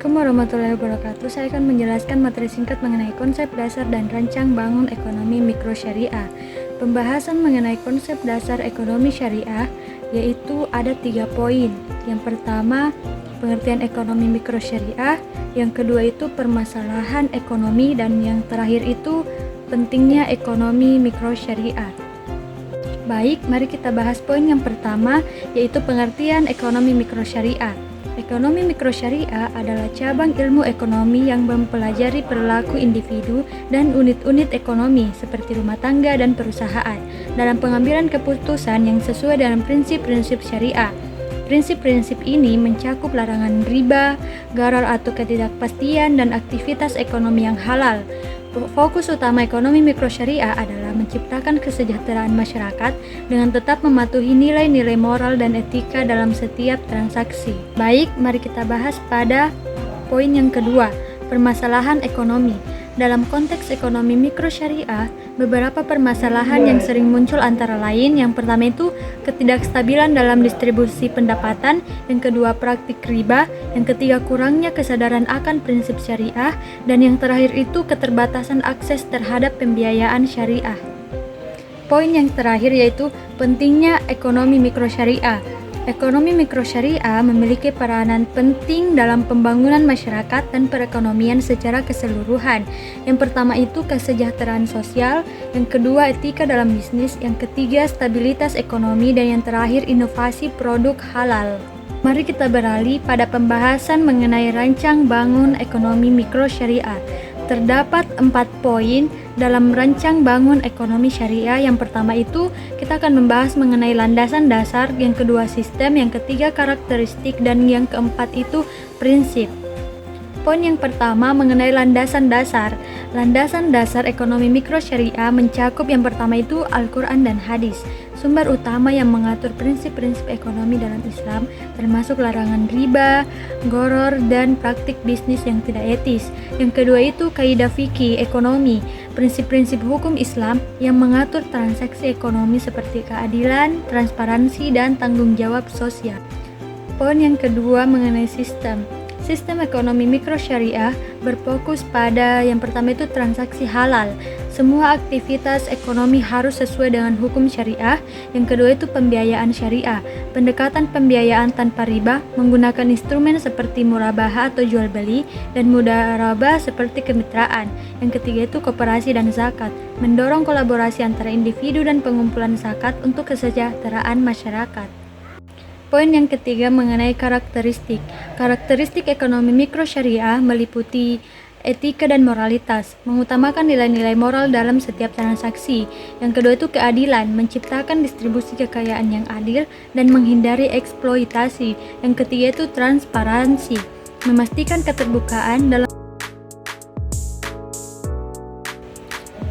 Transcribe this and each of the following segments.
Assalamualaikum warahmatullahi wabarakatuh. Saya akan menjelaskan materi singkat mengenai konsep dasar dan rancang bangun ekonomi mikro syariah. Pembahasan mengenai konsep dasar ekonomi syariah yaitu ada 3 poin. Yang pertama, pengertian ekonomi mikro syariah. Yang kedua itu permasalahan ekonomi, dan yang terakhir itu pentingnya ekonomi mikro syariah. Baik, mari kita bahas poin yang pertama, yaitu pengertian ekonomi mikro syariah. Ekonomi mikro syariah adalah cabang ilmu ekonomi yang mempelajari perilaku individu dan unit-unit ekonomi seperti rumah tangga dan perusahaan dalam pengambilan keputusan yang sesuai dengan prinsip-prinsip syariah. Prinsip-prinsip ini mencakup larangan riba, gharar atau ketidakpastian, dan aktivitas ekonomi yang halal. Fokus utama ekonomi mikro syariah adalah menciptakan kesejahteraan masyarakat dengan tetap mematuhi nilai-nilai moral dan etika dalam setiap transaksi. Baik, mari kita bahas pada poin yang kedua, permasalahan ekonomi. Dalam konteks ekonomi mikro syariah, beberapa permasalahan yang sering muncul antara lain, yang pertama itu ketidakstabilan dalam distribusi pendapatan, yang kedua praktik riba, yang ketiga kurangnya kesadaran akan prinsip syariah, dan yang terakhir itu keterbatasan akses terhadap pembiayaan syariah. Poin yang terakhir yaitu pentingnya ekonomi mikro syariah. Ekonomi mikro syariah memiliki peranan penting dalam pembangunan masyarakat dan perekonomian secara keseluruhan. Yang pertama itu kesejahteraan sosial, yang kedua etika dalam bisnis, yang ketiga stabilitas ekonomi, dan yang terakhir inovasi produk halal. Mari kita beralih pada pembahasan mengenai rancang bangun ekonomi mikro syariah. Terdapat 4 poin dalam rancang bangun ekonomi syariah. Yang pertama itu kita akan membahas mengenai landasan dasar, yang kedua sistem, yang ketiga karakteristik, dan yang keempat itu prinsip. Poin yang pertama mengenai landasan dasar. Landasan dasar ekonomi mikro syariah mencakup yang pertama itu Al-Quran dan hadis, sumber utama yang mengatur prinsip-prinsip ekonomi dalam Islam, termasuk larangan riba, gharar, dan praktik bisnis yang tidak etis. Yang kedua itu kaidah fikih ekonomi, prinsip-prinsip hukum Islam yang mengatur transaksi ekonomi seperti keadilan, transparansi, dan tanggung jawab sosial. Poin yang kedua mengenai sistem. Sistem ekonomi mikro syariah berfokus pada yang pertama itu transaksi halal. Semua aktivitas ekonomi harus sesuai dengan hukum syariah. Yang kedua itu pembiayaan syariah, pendekatan pembiayaan tanpa riba menggunakan instrumen seperti murabahah atau jual beli, dan mudharabah seperti kemitraan. Yang ketiga itu koperasi dan zakat, mendorong kolaborasi antara individu dan pengumpulan zakat untuk kesejahteraan masyarakat. Poin yang ketiga mengenai karakteristik. Karakteristik ekonomi mikro syariah meliputi etika dan moralitas, mengutamakan nilai-nilai moral dalam setiap transaksi. Yang kedua itu keadilan, menciptakan distribusi kekayaan yang adil dan menghindari eksploitasi. Yang ketiga itu transparansi, memastikan keterbukaan dalam.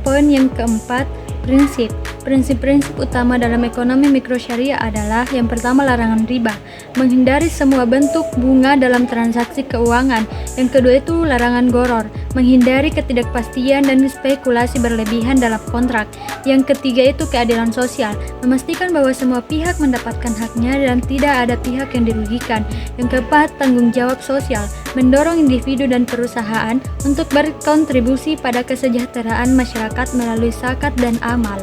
Poin yang keempat, prinsip. Prinsip-prinsip utama dalam ekonomi mikro syariah adalah yang pertama larangan riba, menghindari semua bentuk bunga dalam transaksi keuangan. Yang kedua itu larangan gharar, menghindari ketidakpastian dan spekulasi berlebihan dalam kontrak. Yang ketiga itu keadilan sosial, memastikan bahwa semua pihak mendapatkan haknya dan tidak ada pihak yang dirugikan. Yang keempat, tanggung jawab sosial, mendorong individu dan perusahaan untuk berkontribusi pada kesejahteraan masyarakat melalui zakat dan amal.